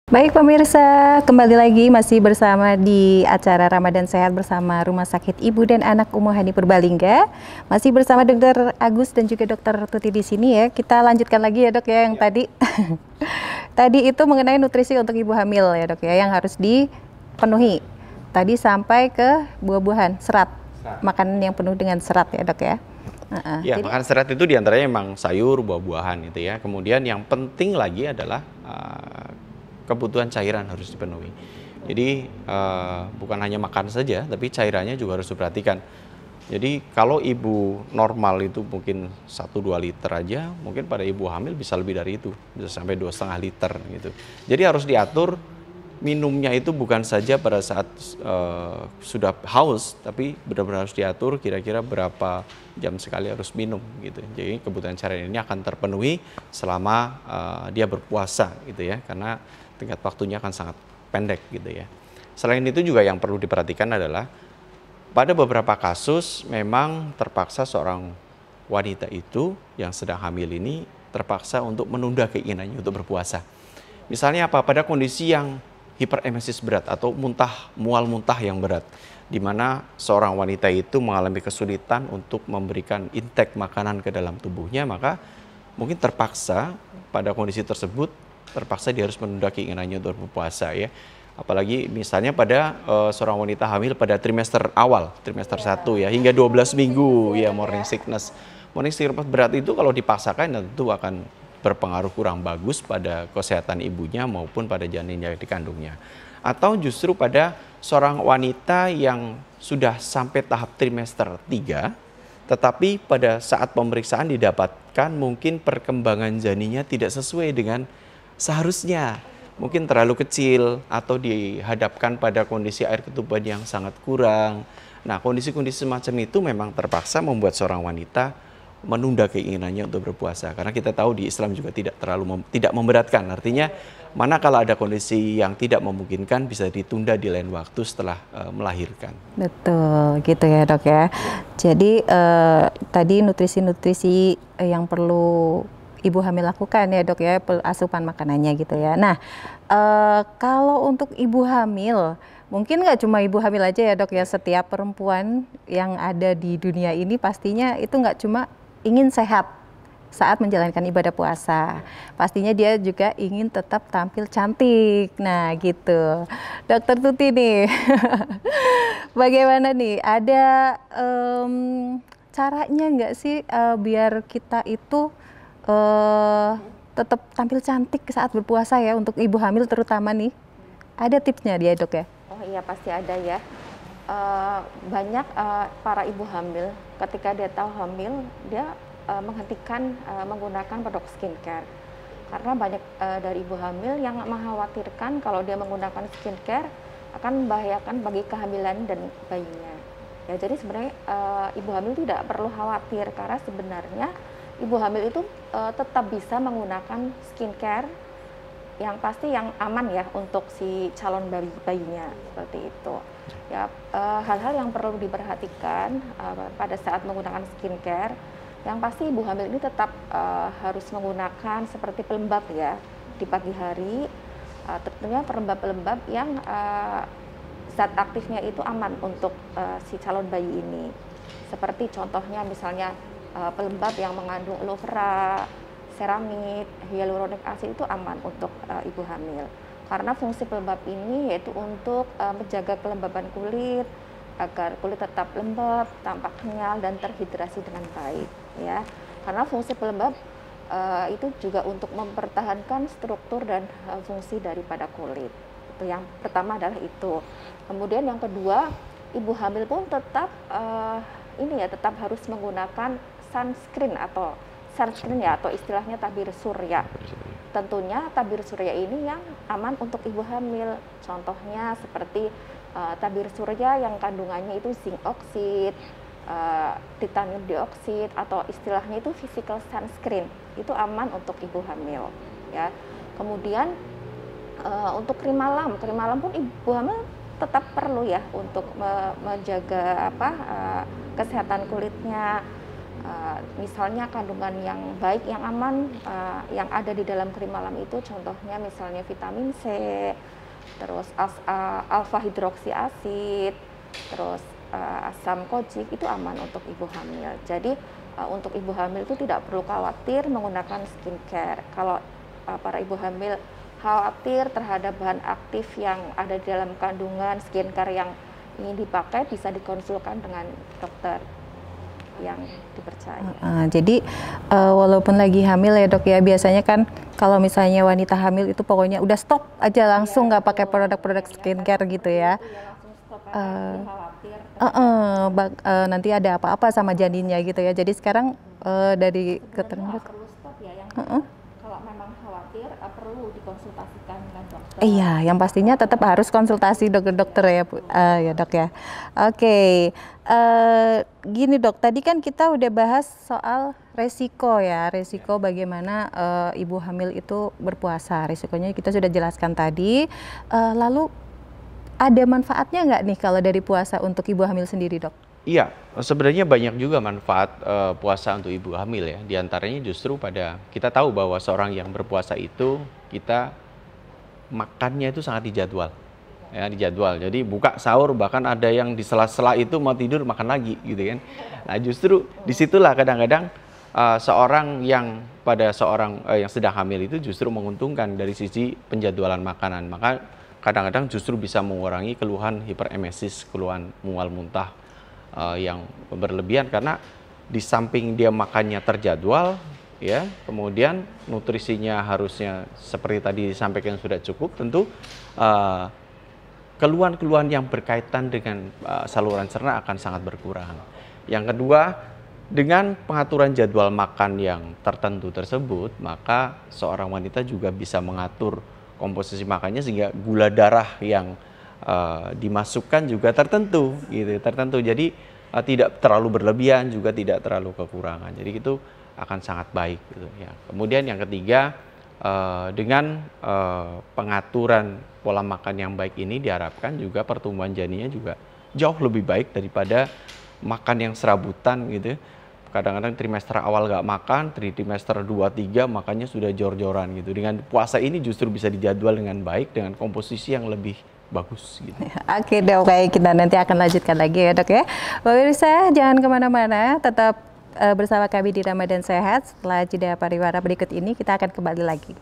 Baik pemirsa, kembali lagi masih bersama di acara Ramadan Sehat bersama Rumah Sakit Ibu dan Anak Umu Hani Purbalingga. Masih bersama Dr. Agus dan juga Dr. Tuti di sini ya. Kita lanjutkan lagi ya Dok ya yang tadi. Tadi itu mengenai nutrisi untuk ibu hamil ya Dok ya yang harus dipenuhi. Tadi sampai ke buah-buahan, serat. Makanan yang penuh dengan serat ya Dok ya. Ya, makan serat itu diantaranya memang sayur, buah-buahan itu ya. Kemudian yang penting lagi adalah kebutuhan cairan harus dipenuhi. Jadi bukan hanya makan saja, tapi cairannya juga harus diperhatikan. Jadi kalau ibu normal itu mungkin 1-2 liter aja, mungkin pada ibu hamil bisa lebih dari itu, bisa sampai 2,5 liter gitu. Jadi harus diatur minumnya itu bukan saja pada saat sudah haus, tapi benar-benar harus diatur kira-kira berapa jam sekali harus minum gitu. Jadi kebutuhan cairan ini akan terpenuhi selama dia berpuasa gitu ya, karena tingkat waktunya akan sangat pendek gitu ya. Selain itu juga yang perlu diperhatikan adalah pada beberapa kasus memang terpaksa seorang wanita itu yang sedang hamil ini terpaksa untuk menunda keinginannya untuk berpuasa. Misalnya apa? Pada kondisi yang hiperemesis berat atau mual muntah yang berat, di mana seorang wanita itu mengalami kesulitan untuk memberikan intake makanan ke dalam tubuhnya, maka mungkin terpaksa pada kondisi tersebut terpaksa dia harus menunda keinginannya untuk berpuasa ya. Apalagi misalnya pada seorang wanita hamil pada trimester awal, trimester 1 ya, hingga 12 minggu ya, morning sickness. Morning sickness berat itu kalau dipaksakan tentu akan berpengaruh kurang bagus pada kesehatan ibunya maupun pada janin yang dikandungnya. Atau justru pada seorang wanita yang sudah sampai tahap trimester 3, tetapi pada saat pemeriksaan didapatkan mungkin perkembangan janinnya tidak sesuai dengan seharusnya, mungkin terlalu kecil atau dihadapkan pada kondisi air ketuban yang sangat kurang. Nah, kondisi-kondisi semacam itu memang terpaksa membuat seorang wanita menunda keinginannya untuk berpuasa, karena kita tahu di Islam juga tidak tidak memberatkan. Artinya manakala ada kondisi yang tidak memungkinkan bisa ditunda di lain waktu setelah melahirkan. Betul, gitu ya Dok ya. Jadi tadi nutrisi-nutrisi yang perlu ibu hamil lakukan ya Dok ya, asupan makanannya gitu ya. Nah, kalau untuk ibu hamil, mungkin nggak cuma ibu hamil aja ya Dok ya, setiap perempuan yang ada di dunia ini pastinya itu nggak cuma ingin sehat saat menjalankan ibadah puasa. Pastinya dia juga ingin tetap tampil cantik. Nah gitu. Dokter Tuti nih, bagaimana nih? Ada caranya nggak sih biar kita itu tetap tampil cantik saat berpuasa ya, untuk ibu hamil terutama nih? Ada tipsnya dia Dok ya? Oh iya, pasti ada ya. Banyak para ibu hamil ketika dia tahu hamil, dia menghentikan menggunakan produk skincare, karena banyak dari ibu hamil yang mengkhawatirkan kalau dia menggunakan skincare akan membahayakan bagi kehamilan dan bayinya ya. Jadi sebenarnya ibu hamil tidak perlu khawatir, karena sebenarnya ibu hamil itu tetap bisa menggunakan skincare yang pasti yang aman ya untuk si calon bayinya, seperti itu ya. Hal-hal yang perlu diperhatikan pada saat menggunakan skincare, yang pasti ibu hamil ini tetap harus menggunakan seperti pelembab ya di pagi hari, tentunya pelembab-pelembab yang zat aktifnya itu aman untuk si calon bayi ini. Seperti contohnya misalnya pelembab yang mengandung aloe vera, ceramide, hyaluronic acid itu aman untuk ibu hamil, karena fungsi pelembab ini yaitu untuk menjaga kelembaban kulit agar kulit tetap lembab, tampak kenyal dan terhidrasi dengan baik ya. Karena fungsi pelembab itu juga untuk mempertahankan struktur dan fungsi daripada kulit. Itu yang pertama adalah itu. Kemudian yang kedua, ibu hamil pun tetap tetap harus menggunakan sunscreen ya, atau istilahnya tabir surya. Tentunya tabir surya ini yang aman untuk ibu hamil. Contohnya seperti tabir surya yang kandungannya itu zinc oxide, titanium dioxide, atau istilahnya itu physical sunscreen. Itu aman untuk ibu hamil ya. Kemudian untuk krim malam pun ibu hamil tetap perlu ya untuk menjaga kesehatan kulitnya. Misalnya kandungan yang baik, yang aman, yang ada di dalam krim malam itu contohnya misalnya vitamin C, terus alfa hidroksi asid, terus asam kojik itu aman untuk ibu hamil. Jadi untuk ibu hamil itu tidak perlu khawatir menggunakan skincare. Kalau para ibu hamil khawatir terhadap bahan aktif yang ada di dalam kandungan skincare yang ingin dipakai, bisa dikonsulkan dengan dokter yang dipercaya. Jadi walaupun lagi hamil ya dok ya, biasanya kan kalau misalnya wanita hamil itu pokoknya udah stop aja langsung nggak pakai produk-produk skincare gitu ya. Nanti ada apa-apa sama janinnya gitu ya. Jadi sekarang dari keterangan perlu stop ya, yang kalau memang khawatir perlu dikonsultasikan dengan dokter. Iya, yang pastinya tetap harus konsultasi dokter ya, Bu. Ya dok ya. Oke, gini dok, tadi kan kita udah bahas soal resiko ya, resiko bagaimana ibu hamil itu berpuasa. Resikonya kita sudah jelaskan tadi. Lalu ada manfaatnya nggak nih kalau dari puasa untuk ibu hamil sendiri dok? Iya, sebenarnya banyak juga manfaat puasa untuk ibu hamil ya. Di antaranya justru pada kita tahu bahwa seorang yang berpuasa itu kita makannya itu sangat dijadwal. Ya, dijadwal. Jadi buka sahur bahkan ada yang di sela-sela itu mau tidur makan lagi gitu kan. Nah, justru disitulah kadang-kadang seorang yang yang sedang hamil itu justru menguntungkan dari sisi penjadwalan makanan. Maka kadang-kadang justru bisa mengurangi keluhan hiperemesis, keluhan mual muntah yang berlebihan, karena di samping dia makannya terjadwal ya, kemudian nutrisinya harusnya seperti tadi disampaikan sudah cukup, tentu keluhan-keluhan yang berkaitan dengan saluran cerna akan sangat berkurang. Yang kedua, dengan pengaturan jadwal makan yang tertentu tersebut, maka seorang wanita juga bisa mengatur komposisi makannya sehingga gula darah yang dimasukkan juga tertentu gitu, Jadi tidak terlalu berlebihan juga tidak terlalu kekurangan. Jadi itu akan sangat baik gitu ya. Kemudian yang ketiga, dengan pengaturan pola makan yang baik ini diharapkan juga pertumbuhan janinnya juga jauh lebih baik daripada makan yang serabutan gitu. Kadang-kadang trimester awal nggak makan, trimester 2-3 makannya sudah jor-joran gitu. Dengan puasa ini justru bisa dijadwal dengan baik, dengan komposisi yang lebih bagus gitu. Oke dok, baik, kita nanti akan lanjutkan lagi ya dok ya. Pemirsa jangan kemana-mana, tetap bersama kami di Ramadan Sehat. Setelah jeda pariwara berikut ini kita akan kembali lagi.